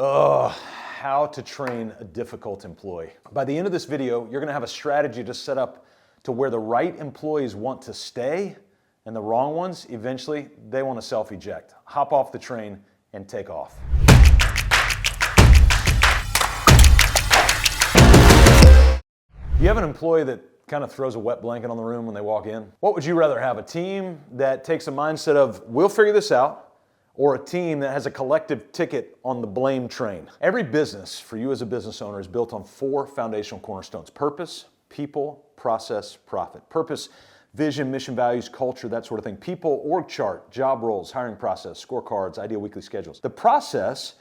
Ugh, how to train a difficult employee. By the end of this video, you're gonna have a strategy to set up to where the right employees want to stay and the wrong ones, eventually, they want to self-eject. Hop off the train and take off. You have an employee that kind of throws a wet blanket on the room when they walk in? What would you rather have? A team that takes a mindset of, we'll figure this out, or a team that has a collective ticket on the blame train? Every business, for you as a business owner, is built on 4 foundational cornerstones: purpose, people, process, profit. Purpose, vision, mission, values, culture, that sort of thing. People, org chart, job roles, hiring process, scorecards, ideal weekly schedules. The process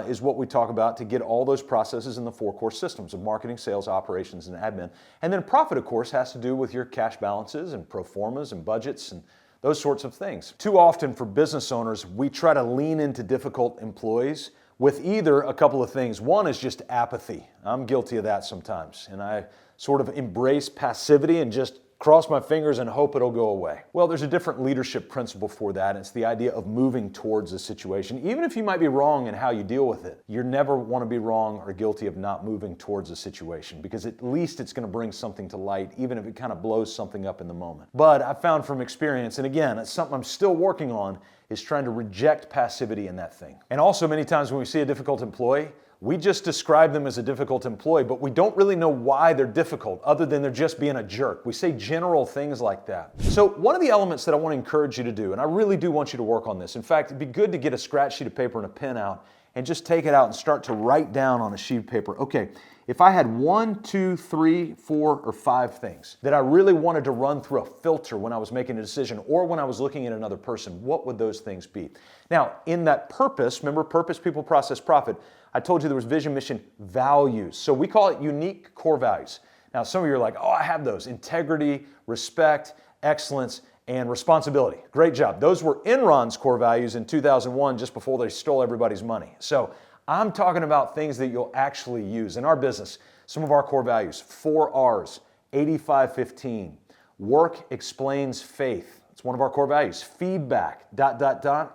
is what we talk about to get all those processes in the 4 core systems of marketing, sales, operations, and admin. And then profit, of course, has to do with your cash balances and pro formas and budgets and those sorts of things. Too often for business owners, we try to lean into difficult employees with either a couple of things. One is just apathy. I'm guilty of that sometimes, and I sort of embrace passivity and just cross my fingers and hope it'll go away. Well, there's a different leadership principle for that. It's the idea of moving towards a situation. Even if you might be wrong in how you deal with it, you never want to be wrong or guilty of not moving towards a situation, because at least it's going to bring something to light, even if it kind of blows something up in the moment. But I found from experience, and again, it's something I'm still working on, is trying to reject passivity in that thing. And also many times when we see a difficult employee, we just describe them as a difficult employee, but we don't really know why they're difficult other than they're just being a jerk. We say general things like that. So one of the elements that I want to encourage you to do, and I really do want you to work on this. In fact, it'd be good to get a scratch sheet of paper and a pen out and just take it out and start to write down on a sheet of paper, okay, if I had 1, 2, 3, 4, or 5 things that I really wanted to run through a filter when I was making a decision or when I was looking at another person, what would those things be? Now, in that purpose, remember purpose, people, process, profit, I told you there was vision, mission, values. So we call it unique core values. Now, some of you are like, oh, I have those: integrity, respect, excellence, and responsibility. Great job. Those were Enron's core values in 2001, just before they stole everybody's money. So I'm talking about things that you'll actually use in our business. Some of our core values: 4 R's, 85-15, work explains faith. It's one of our core values. Feedback, ...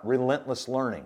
relentless learning.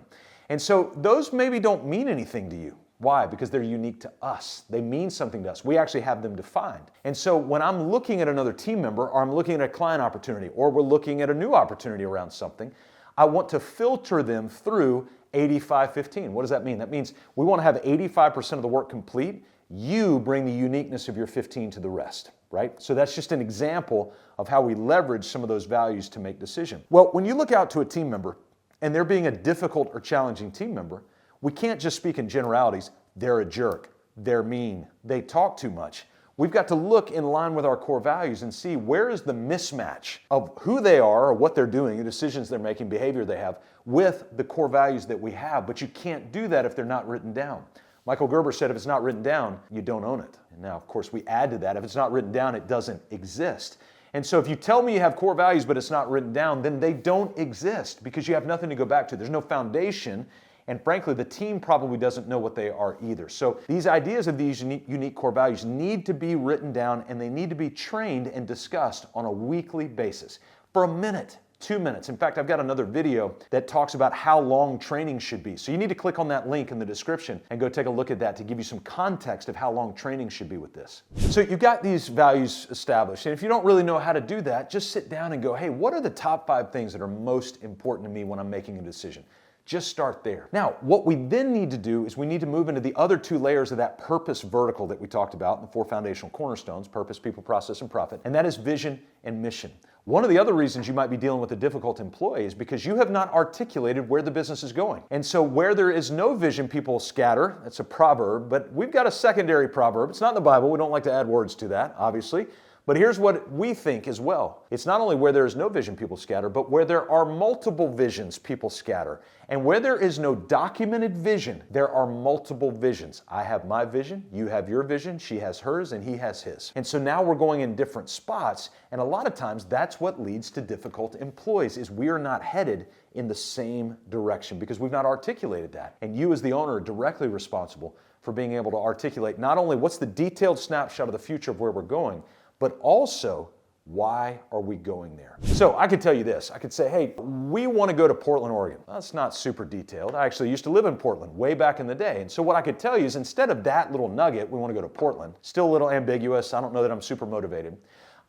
And so those maybe don't mean anything to you. Why? Because they're unique to us. They mean something to us. We actually have them defined. And so when I'm looking at another team member, or I'm looking at a client opportunity, or we're looking at a new opportunity around something, I want to filter them through 85-15. What does that mean? That means we want to have 85% of the work complete. You bring the uniqueness of your 15 to the rest, right? So that's just an example of how we leverage some of those values to make decisions. Well, when you look out to a team member, and they're being a difficult or challenging team member, we can't just speak in generalities. They're a jerk, they're mean, they talk too much. We've got to look in line with our core values and see where is the mismatch of who they are or what they're doing, the decisions they're making, behavior they have, with the core values that we have. But you can't do that if they're not written down. Michael Gerber said if it's not written down, you don't own it. And now, of course, we add to that, if it's not written down, it doesn't exist. And so if you tell me you have core values but it's not written down, then they don't exist, because you have nothing to go back to. There's no foundation, and frankly, the team probably doesn't know what they are either. So these ideas of these unique core values need to be written down, and they need to be trained and discussed on a weekly basis for a minute, 2 minutes. In fact, I've got another video that talks about how long training should be. So you need to click on that link in the description and go take a look at that to give you some context of how long training should be with this. So you've got these values established. And if you don't really know how to do that, just sit down and go, hey, what are the top 5 things that are most important to me when I'm making a decision? Just start there. Now, what we then need to do is we need to move into the other 2 layers of that purpose vertical that we talked about in the 4 foundational cornerstones: purpose, people, process, and profit. And that is vision and mission. One of the other reasons you might be dealing with a difficult employee is because you have not articulated where the business is going. And so where there is no vision, people scatter. That's a proverb, but we've got a secondary proverb. It's not in the Bible. We don't like to add words to that, obviously. But here's what we think as well. It's not only where there is no vision, people scatter, but where there are multiple visions, people scatter. And where there is no documented vision, there are multiple visions. I have my vision, you have your vision, she has hers, and he has his. And so now we're going in different spots, and a lot of times that's what leads to difficult employees, is we are not headed in the same direction because we've not articulated that. And you as the owner are directly responsible for being able to articulate not only what's the detailed snapshot of the future of where we're going, but also Why are we going there? So I could tell you this. I could say, hey, we want to go to Portland, Oregon. That's not super detailed. I actually used to live in Portland way back in the day. And so what I could tell you is instead of that little nugget, we want to go to Portland, still a little ambiguous. I don't know that I'm super motivated.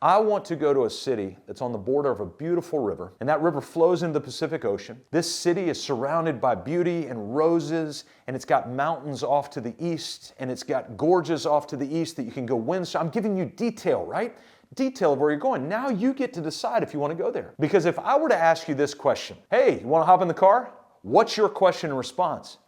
I want to go to a city that's on the border of a beautiful river, and that river flows into the Pacific Ocean. This city is surrounded by beauty and roses, and it's got mountains off to the east, and it's got gorges off to the east that you can go windsurf. I'm giving you detail, right? Detail of where you're going. Now you get to decide if you want to go there. Because if I were to ask you this question, hey, you want to hop in the car? What's your question and response?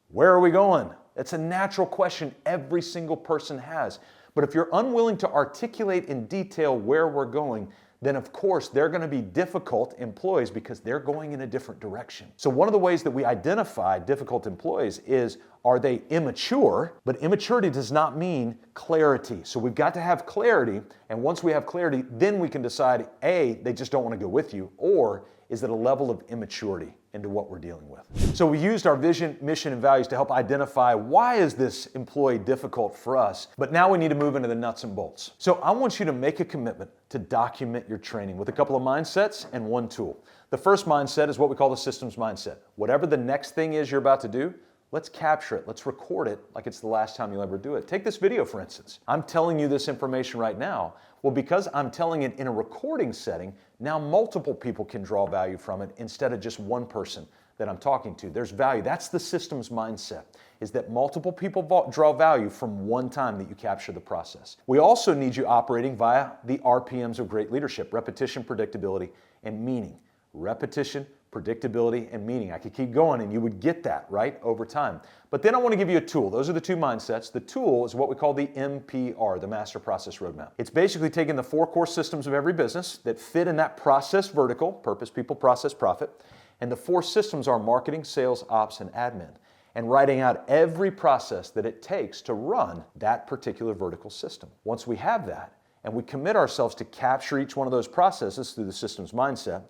Where are we going? That's a natural question every single person has. But if you're unwilling to articulate in detail where we're going, then of course they're going to be difficult employees because they're going in a different direction. So one of the ways that we identify difficult employees is, are they immature? But immaturity does not mean clarity. So we've got to have clarity, and once we have clarity, then we can decide, A, they just don't want to go with you, or is it a level of immaturity into what we're dealing with? So we used our vision, mission, and values to help identify why is this employee difficult for us, but now we need to move into the nuts and bolts. So I want you to make a commitment to document your training with a couple of mindsets and one tool. The first mindset is what we call the systems mindset. Whatever the next thing is you're about to do, let's capture it. Let's record it like it's the last time you'll ever do it. Take this video, for instance. I'm telling you this information right now. Well, because I'm telling it in a recording setting, now multiple people can draw value from it instead of just one person that I'm talking to. There's value. That's the systems mindset, is that multiple people draw value from one time that you capture the process. We also need you operating via the RPMs of great leadership: repetition, predictability, and meaning. Repetition, predictability, and meaning. I could keep going and you would get that, right, over time. But then I want to give you a tool. Those are the two mindsets. The tool is what we call the MPR, the Master Process Roadmap. It's basically taking the 4 core systems of every business that fit in that process vertical: purpose, people, process, profit. And the 4 systems are marketing, sales, ops, and admin. And writing out every process that it takes to run that particular vertical system. Once we have that, and we commit ourselves to capture each one of those processes through the systems mindset,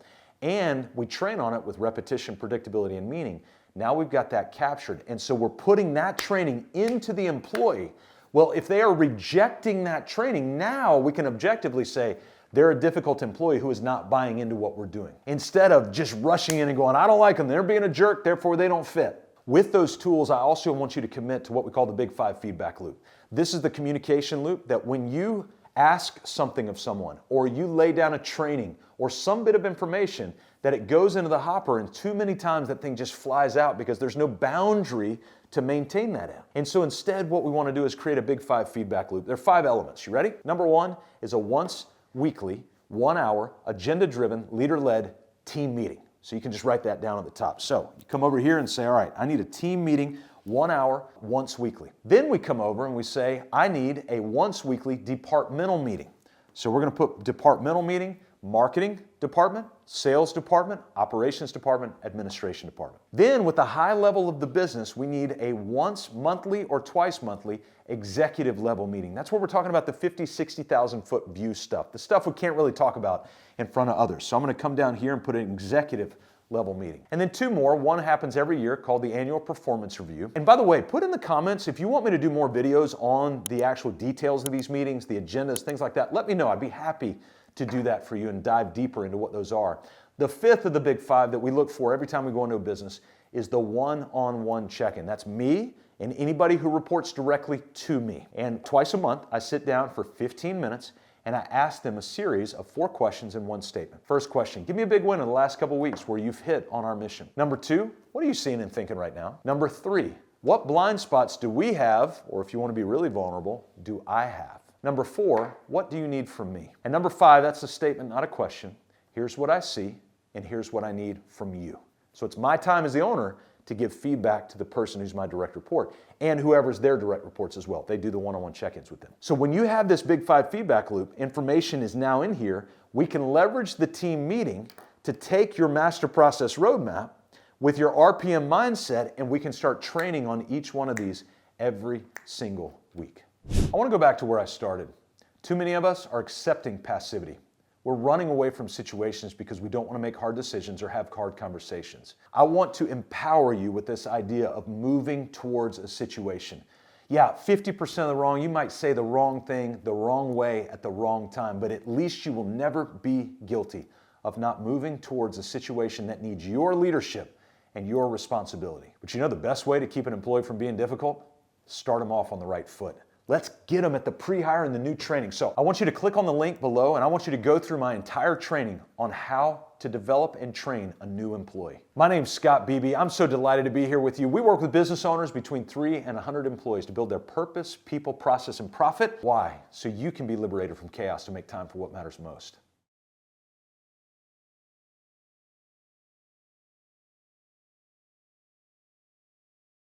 and we train on it with repetition, predictability, and meaning, now we've got that captured. And so we're putting that training into the employee. Well, if they are rejecting that training, now we can objectively say they're a difficult employee who is not buying into what we're doing. Instead of just rushing in and going, I don't like them, they're being a jerk, therefore they don't fit. With those tools, I also want you to commit to what we call the Big 5 feedback loop. This is the communication loop that when you ask something of someone, or you lay down a training, or some bit of information, that it goes into the hopper, and too many times that thing just flies out because there's no boundary to maintain that in. And so instead, what we want to do is create a Big 5 feedback loop. There are 5 elements. You ready? Number 1 is a once weekly, 1 hour, agenda-driven, leader-led team meeting. So you can just write that down at the top. So you come over here and say, all right, I need a team meeting, 1 hour, once weekly. Then we come over and we say, I need a once weekly departmental meeting. So we're going to put departmental meeting, marketing department, sales department, operations department, administration department. Then with the high level of the business, we need a once monthly or twice monthly executive level meeting. That's where we're talking about the 50, 60,000 foot view stuff, the stuff we can't really talk about in front of others. So I'm going to come down here and put an executive level meeting. And then 2 more. One happens every year called the annual performance review. And by the way, put in the comments if you want me to do more videos on the actual details of these meetings, the agendas, things like that. Let me know. I'd be happy to do that for you and dive deeper into what those are. The 5th of the Big 5 that we look for every time we go into a business is the one-on-one check-in. That's me and anybody who reports directly to me. And twice a month, I sit down for 15 minutes and I ask them a series of 4 questions in one statement. First question, give me a big win in the last couple weeks where you've hit on our mission. Number 2, what are you seeing and thinking right now? Number 3, what blind spots do we have, or if you want to be really vulnerable, do I have? Number 4, what do you need from me? And number 5, that's a statement, not a question. Here's what I see, and here's what I need from you. So it's my time as the owner to give feedback to the person who's my direct report and whoever's their direct reports as well. They do the one-on-one check-ins with them. So when you have this Big 5 feedback loop, information is now in here. We can leverage the team meeting to take your master process roadmap with your RPM mindset, and we can start training on each one of these every single week. I want to go back to where I started. Too many of us are accepting passivity. We're running away from situations because we don't want to make hard decisions or have hard conversations. I want to empower you with this idea of moving towards a situation. Yeah, 50% of the wrong, you might say the wrong thing the wrong way at the wrong time, but at least you will never be guilty of not moving towards a situation that needs your leadership and your responsibility. But you know the best way to keep an employee from being difficult? Start them off on the right foot. Let's get them at the pre-hire and the new training. So I want you to click on the link below and I want you to go through my entire training on how to develop and train a new employee. My name's Scott Beebe. I'm so delighted to be here with you. We work with business owners between 3 and 100 employees to build their purpose, people, process, and profit. Why? So you can be liberated from chaos to make time for what matters most.